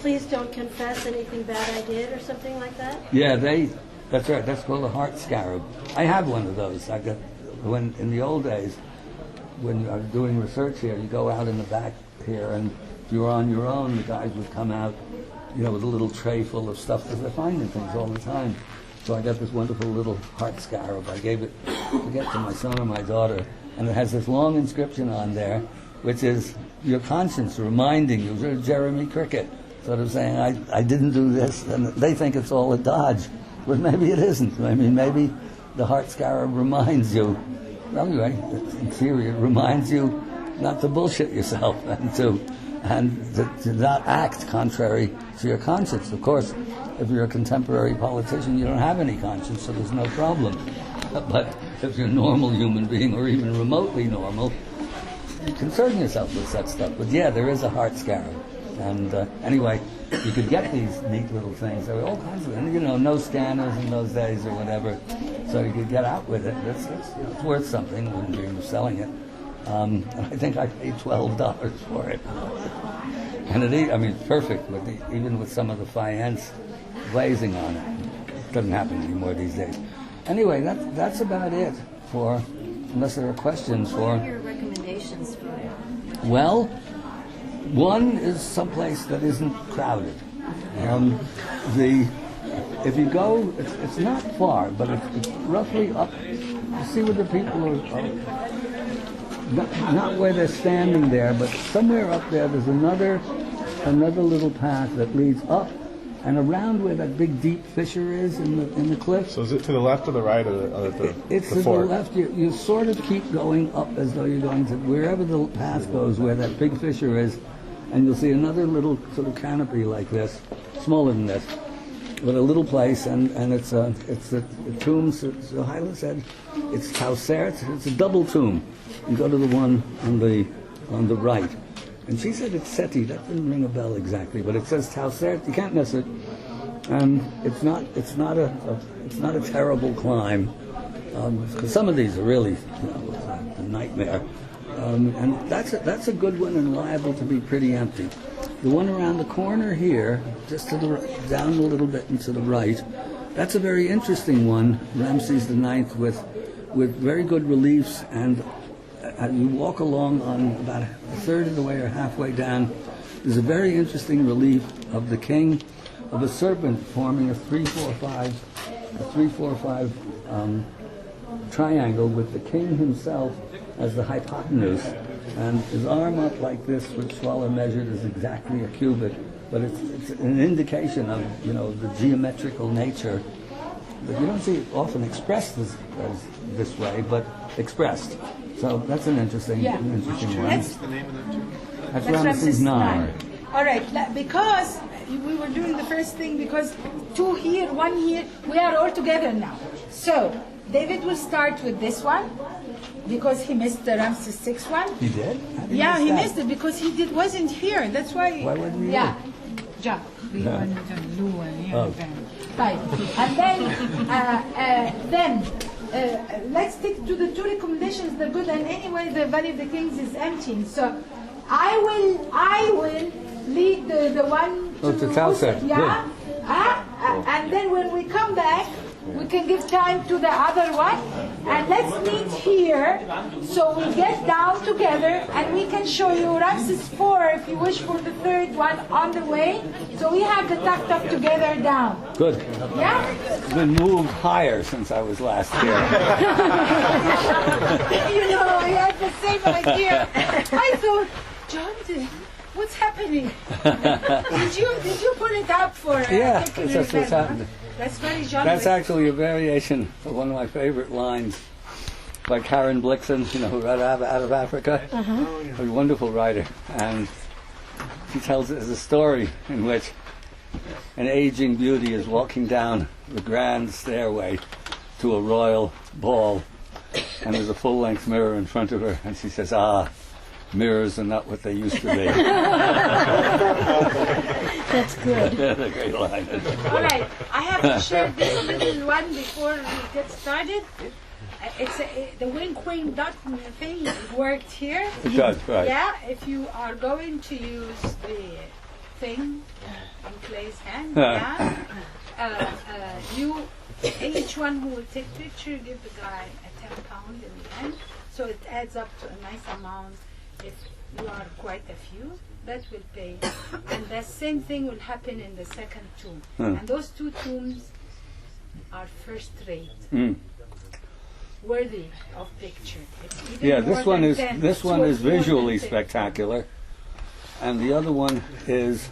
"Please don't confess anything bad I did," or something like that. Yeah, that's right. That's called a heart scarab. I have one of those. I got when in the old days when I was doing research here. You go out in the back here, and if you were on your own, the guys would come out, with a little tray full of stuff because they're finding things all the time. So I got this wonderful little heart scarab. I gave it, I forget, to my son or my daughter, and it has this long inscription on there, which is your conscience reminding you, sort of Jeremy Cricket, sort of saying, I didn't do this, and they think it's all a dodge, but maybe it isn't. I mean, maybe the heart scarab reminds you, well, anyway, in theory, it reminds you not to bullshit yourself and to not act contrary to your conscience. Of course, if you're a contemporary politician, you don't have any conscience, so there's no problem. But if you're a normal human being, or even remotely normal, you concern yourself with such stuff. But yeah, there is a heart scarab. And anyway, you could get these neat little things. There were all kinds of them, no scanners in those days or whatever, so you could get out with it. It's worth something. I wouldn't dream of selling it. And I think I paid $12 for it. And it's perfect, even with some of the faience glazing on it. It doesn't happen anymore these days. Anyway, that's about it unless there are questions What are your recommendations for it? Well, one is someplace that isn't crowded. If you go, it's not far, but it's roughly up. You see where the people are not where they're standing there, but somewhere up there. There's another little path that leads up and around where that big deep fissure is in the cliff. So is it to the left or the right of It's to the left. You sort of keep going up as though you're going to wherever the path goes, where that big fissure is, and you'll see another little sort of canopy like this, smaller than this, with a little place, and it's the tomb. So Hyla said it's Tausert. It's a double tomb. You go to the one on the right. And she said it's Seti. That didn't ring a bell exactly, but it says Tausert. You can't miss it. And it's not a terrible climb, because some of these are really a nightmare. And that's a good one and liable to be pretty empty. The one around the corner here, just down a little bit and to the right, that's a very interesting one. Ramses IX with very good reliefs, and you walk along on about a third of the way or halfway down. There's a very interesting relief of the king, of a serpent forming a 3-4-5 triangle with the king himself as the hypotenuse, and his arm up like this, which Swallow measured as exactly a cubit. But it's an indication of the geometrical nature. But you don't see it often expressed as this way, but expressed. So that's an interesting one. What's the name of the tomb? That's Ramses IX. All right, because we were doing the first thing, because 2 here, 1 here, we are all together now. So David will start with this one, because he missed the Ramses VI one. He did? Yeah, he missed it because he wasn't here. That's why. Why wasn't he Yeah. here? John. Oh. Right. And then let's stick to the 2 recommendations. They're good, and anyway, the Valley of the Kings is emptying. So I will lead the one to Tausert. Yeah. And then when we come back, we can give time to the other one, and let's meet here so we get down together and we can show you Ramses IV if you wish for the 3rd one on the way, so we have the tucked up together down. Good. Yeah? It's been moved higher since I was last here. I had the same idea. I thought, John, what's happening? Did you put it up for? Yeah, that's what's happened. That's very John. That's actually a variation of one of my favorite lines by Karen Blixen, who wrote out of Africa. A wonderful writer. And she tells us a story in which an aging beauty is walking down the grand stairway to a royal ball, and there's a full-length mirror in front of her, and she says, mirrors are not what they used to be. That's good. That's a great line. All right, I have to share this little one before we get started. the wink wink dot thing worked here. It does, right. Yeah, if you are going to use the thing in Clay's hand, you each one who will take picture give the guy a £10 in the end, so it adds up to a nice amount. If you are quite a few, that will pay, and the same thing will happen in the second tomb. And those two tombs are first rate. Worthy of picture. It's even Yeah, more this one than is 10. this It's one worth is more than visually 10. spectacular, and the other one is,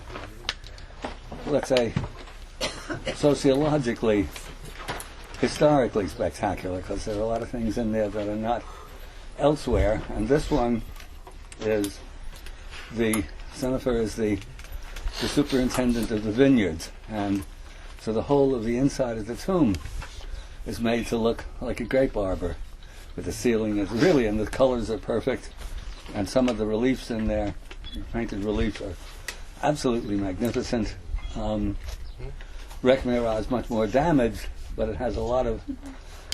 let's say, sociologically, historically spectacular, because there are a lot of things in there that are not elsewhere. And this one is Senefer is the superintendent of the vineyards, and so the whole of the inside of the tomb is made to look like a grape arbor, with the ceiling is really, and the colors are perfect, and some of the reliefs in there, painted reliefs, are absolutely magnificent. Rekhmira is much more damaged, but it has a lot of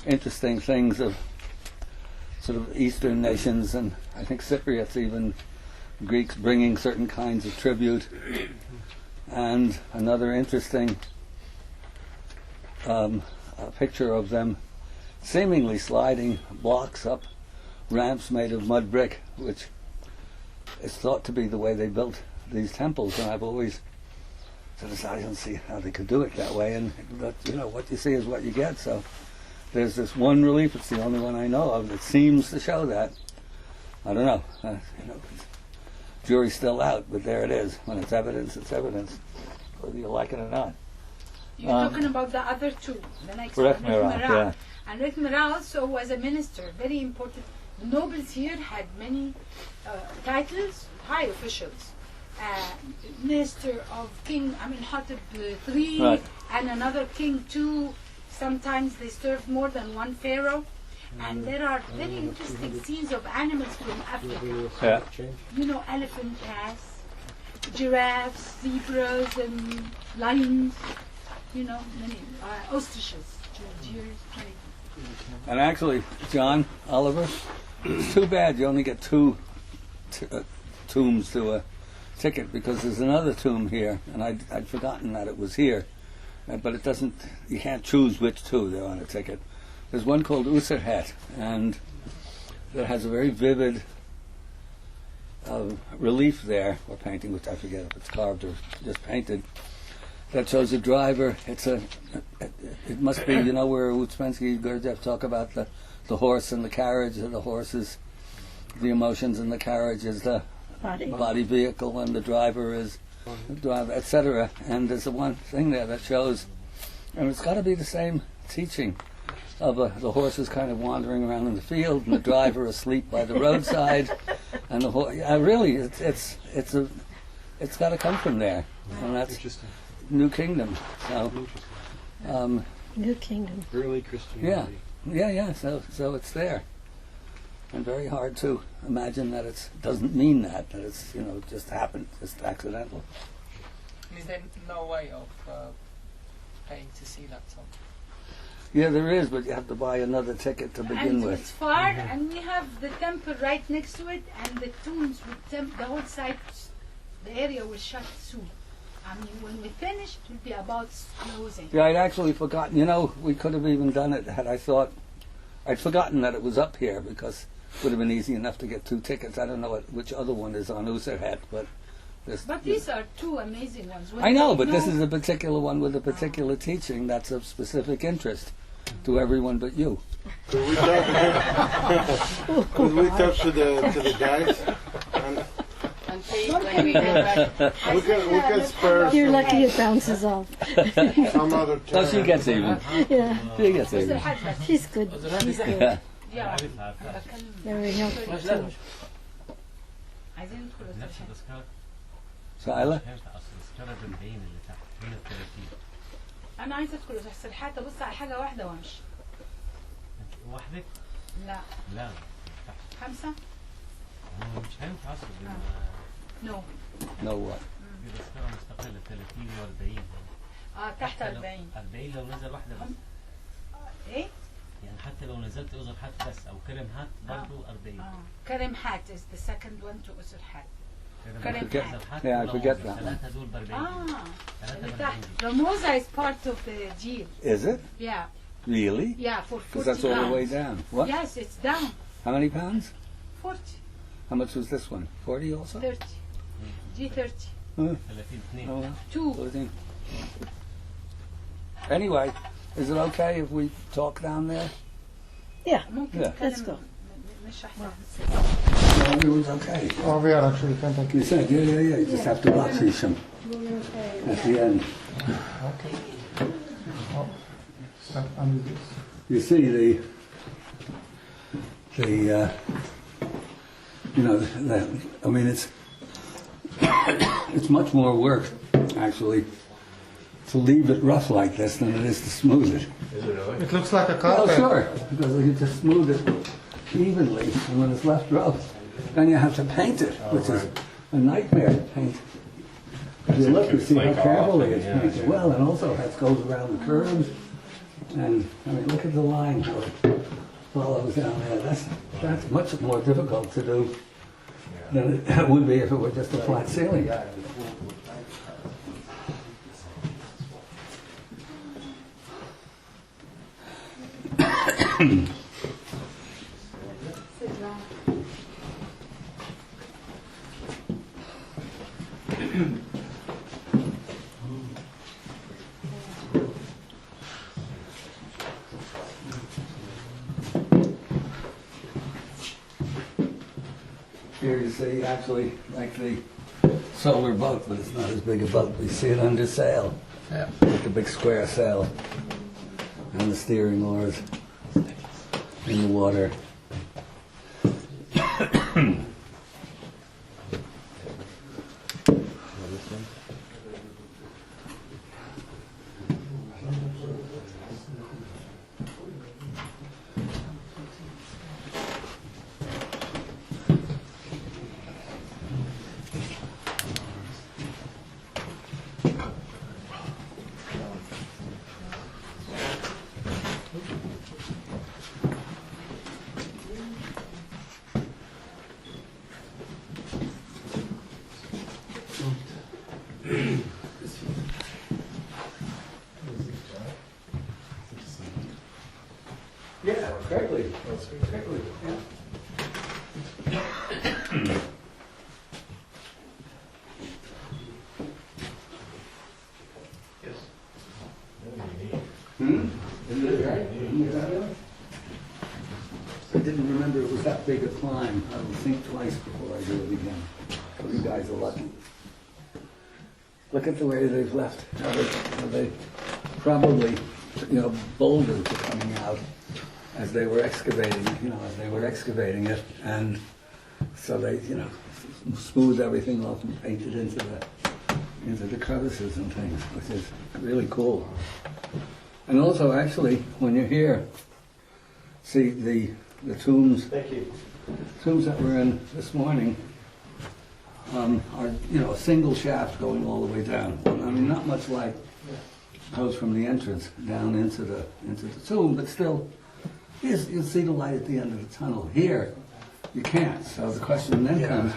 interesting things of sort of Eastern nations, and I think Cypriots, even Greeks bringing certain kinds of tribute. And another interesting picture of them seemingly sliding blocks up ramps made of mud brick, which is thought to be the way they built these temples. And I've always said, I don't see how they could do it that way. And what you see is what you get. So there's this one relief, it's the only one I know of, that seems to show that. I don't know. Jury's still out, but there it is. When it's evidence, whether you like it or not. You're talking about the other two, the next Rekhmira, one, yeah. And Rekhmira also was a minister, very important. The nobles here had many titles, high officials. Minister of King Amenhotep III, Right. and another king too. Sometimes they served more than one pharaoh. And there are very interesting scenes of animals from Africa. Yeah. Elephant cats, giraffes, zebras, and lions. Many ostriches, deers, many. And actually, John Oliver, it's too bad you only get two tombs to a ticket, because there's another tomb here, and I'd forgotten that it was here, but it doesn't. You can't choose which two they're on a ticket. There's one called Userhet, and that has a very vivid relief there, or painting, which I forget if it's carved or just painted, that shows a driver. It must be, where Uspensky, Gurdjieff talk about the horse and the carriage, and the horse is the emotions, and the carriage is the body vehicle, and the driver is the driver, etc. And there's one thing there that shows, and it's got to be the same teaching, of the horse is kind of wandering around in the field, and the driver asleep by the roadside, and the horse. Really, it's got to come from there, and that's New Kingdom. So, New Kingdom. Early Christianity. yeah. So it's there, and very hard to imagine that it doesn't mean that it's just happened, just accidental. Is there no way of paying to see that song? Yeah, there is, but you have to buy another ticket to begin And with. it's far, and we have the temple right next to it, and the tombs with the whole site, the area will shut soon. When we finish, it will be about closing. Yeah, I'd actually forgotten. We could have even done it had I thought. I'd forgotten that it was up here, because it would have been easy enough to get two tickets. I don't know which other one is on Userhet, but these are two amazing ones. I know, but this is a particular one with a particular teaching that's of specific interest to everyone but you. Could we talk to the guys? And pay when we get back. We can spare You're lucky it bounces off. some other time. Oh, she gets even. Yeah, She gets even. she's good. She's good. Yeah. Yeah. Very helpful too. عايزين ندخل السرحان. Shyla? أنا عايزة أدخل السرحات أبص على حاجة واحدة وأمشي. وحدك؟ لا. لا 5. هو مش هينفع اصلا No. No what? بيبقى سنة مستقلة 30 و40 تحت 40. 40 لو نزل واحدة بس. إيه؟ يعني حتى لو نزلت أزر حات بس أو كرم هات برضه 40. Karim Hat is the second one to Usur Hat. كرم forget- Hat. yeah, I forget that one. ثلاثة دول ب 40. اللي تحت. Ramosa is part of the Jil. Is it? Yeah, Really? yeah, for 40 Because that's all the way pounds. down. What? Yes, it's down. How many pounds? 40, How much was this one? 40 also? 30. G30. 32. Oh, well. 2. 14. Anyway, is it okay if we talk down there? ممكن Yeah. نتكلم- Let's go. نشرح No, everyone's okay. Oh, we are actually contact. You said, yeah. You just have to watch Hisham at the end. Okay. Oh, stop under this. You see I mean, it's much more work, actually, to leave it rough like this than it is to smooth it. Is it really? It looks like a Oh, carpet. sure, because you just smooth it evenly, and when it's left rough, then you have to paint it, which is a nightmare to paint. If you look, you see how carefully it's painted well, and also it goes around the curves. And I mean, look at the line how it follows down there. That's much more difficult to do than it would be if it were just a flat ceiling. Here you see actually like the solar boat, but it's not as big a boat. We see it under sail, like a big square sail, and the steering oars in the water. Yeah, correctly. Correctly, yeah. Isn't it right? I didn't remember it was that big a climb. I will think twice before I do it again. So you guys are lucky. Look at the way they've left. How they probably, boulders are coming out as they were excavating, it, and so they, smooth everything off and paint it into the crevices and things, which is really cool. And also, actually, when you're here, see the tombs. Thank you. Tombs that we're in this morning are, a single shaft going all the way down. I mean, not much light goes from the entrance down into the tomb, but still, you'll see the light at the end of the tunnel. Here, you can't. So the question then comes,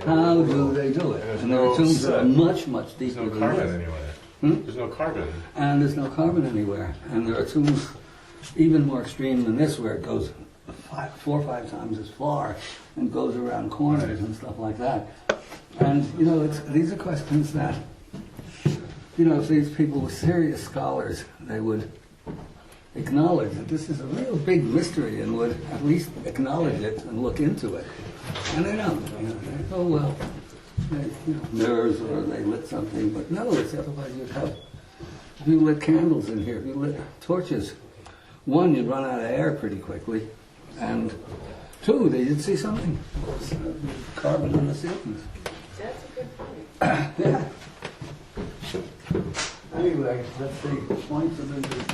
how do they do it? And there are tombs that are much, much deeper than this. Anyway. There's no carbon. And there's no carbon anywhere. And there are tombs even more extreme than this, where it goes 4 or 5 times as far and goes around corners and stuff like that. And, these are questions that, if these people were serious scholars, they would acknowledge that this is a real big mystery and would at least acknowledge it and look into it. And they don't. They go, well, nerves, or they lit something, but no, it's otherwise you'd have, if you lit candles in here, if you lit torches, 1, you'd run out of air pretty quickly, and 2, you'd see something. Carbon on the ceilings. That's a good point. Yeah. Anyway, let's see, points of interest.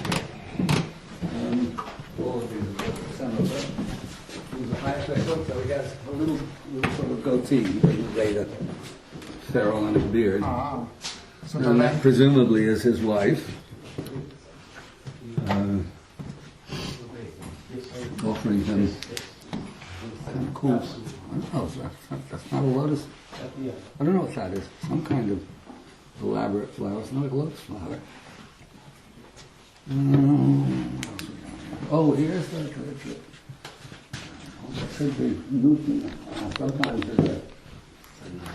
All of these, some of them. There's a high threshold, so he has a little sort of goatee, made a Pharaonic beard. So And that presumably is his wife. kind of cool. Oh, that's not a lotus. I don't know what that is. Some kind of elaborate flower. It's not a lotus flower. Oh, here's the should be Newton. Sometimes there's a.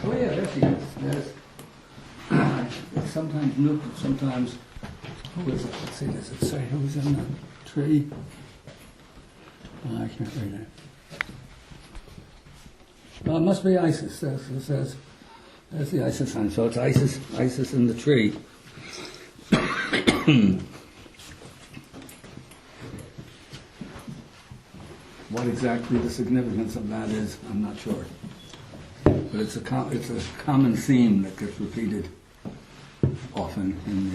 Oh yeah, there she is. There's sometimes Newton, sometimes. Who is it? Let's see. Does it say who's in the tree? Oh, I can't read it. Well, it must be Isis. It says there's the Isis sign. So it's Isis in the tree. What exactly the significance of that is, I'm not sure. But it's a common theme that gets repeated often in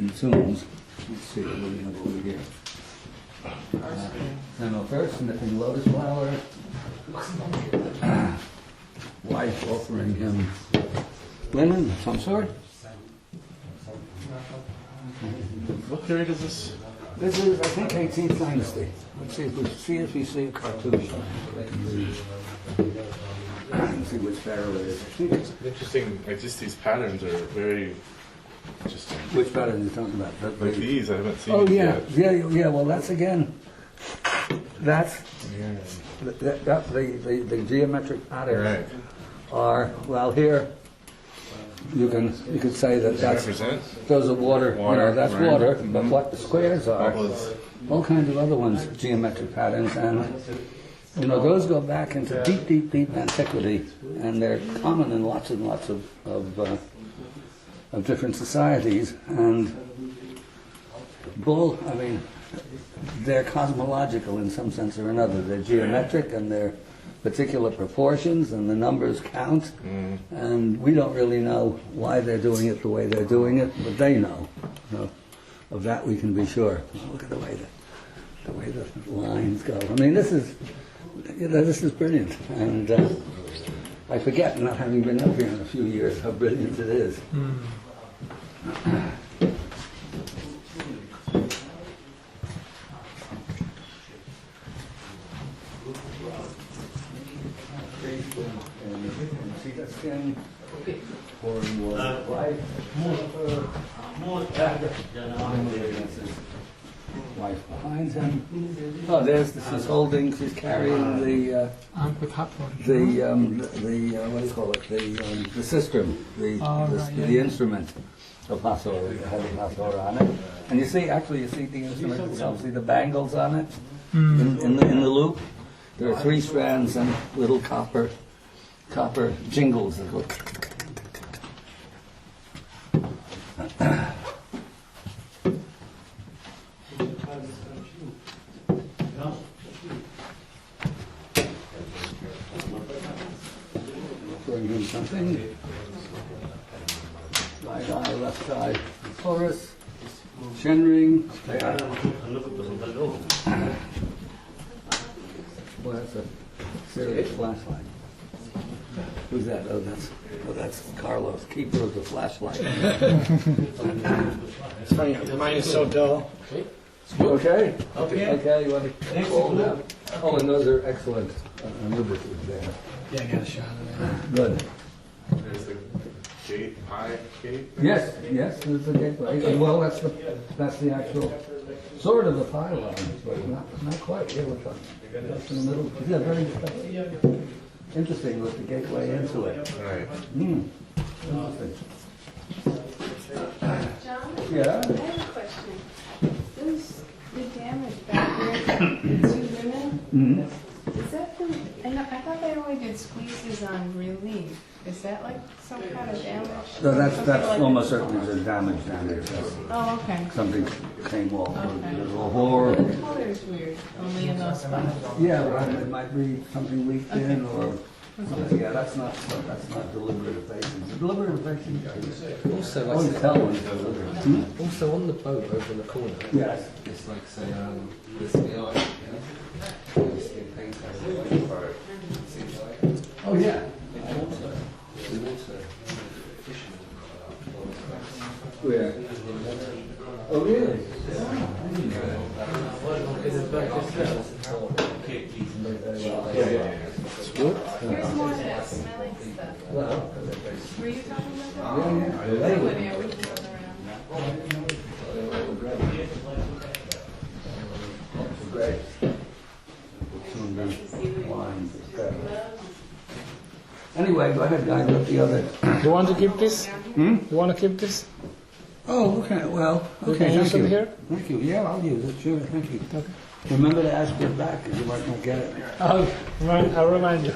the tombs. Let's see what we have over here. First, sniffing lotus flower. Wife offering him linen of some sort. What period is this? This is, I think, 18th dynasty. Let's see if we see a cartouche. Let's see which pharaoh it is. It's interesting. Just these patterns are very interesting. Which pattern are you talking about? Like these, I haven't seen. Oh these yeah, yet. yeah. Well, that's again. That's the geometric patterns are here. You could say that that's those are water. That's water. But what the squares are, all kinds of other ones, geometric patterns, and those go back into deep antiquity, and they're common in lots and lots of different societies. And they're cosmological in some sense or another. They're geometric and they're particular proportions, and the numbers count, and we don't really know why they're doing it the way they're doing it, but they know. Of that we can be sure. Look at the way the lines go. I mean, this is brilliant, and I forget, not having been up here in a few years, how brilliant it is. See that skin for your wife. Wife behind him. Oh, there's she's holding. She's carrying the what do you call it? The sistrum, the instrument of Hathor. It has a Hathor on it, and you see the instrument itself. See the bangles on it in the loop. There are 3 strands and little copper jingles that go. Bring him something. Right eye, left side, Taurus, Shenring. Well, that's a serious flashlight. Who's that? Oh, that's Carlos, keeper of the flashlight. It's funny, mine is so dull. Okay. You want to hold them? Oh, and those are excellent lubricants there. Yeah, I got a shot of that. Good. There's the gate. Yes, there's the gateway. Well, that's the actual sort of the pylon, but not quite. Yeah, we're talking. That's in the middle. Yeah, very interesting with the gateway into it. Right. Interesting. John? Yeah. I have a question. The damage back there, the 2 women, is that from, I thought they only did squeezes on relief. Is that like some kind of damage? So that's almost certainly the damage. Oh, okay. Something came off. Okay. Or The color is weird, only in those spots. yeah, well, it might be something leaked in, or yeah, that's not deliberate effacing. The deliberate effacing Also, always tell when it's deliberate. Also on the boat over in the corner. Yes. It's like say this the art. Oh yeah. Where? Oh really? the lines. Anyway, go ahead, guys, with the other. Do you want to keep this? You want to keep this? Oh, okay, well, You okay, can thank use it you. here? Thank you, yeah, I'll use it, sure, thank you. Okay. Remember to ask for it back, because you might not get it. I'll remind you.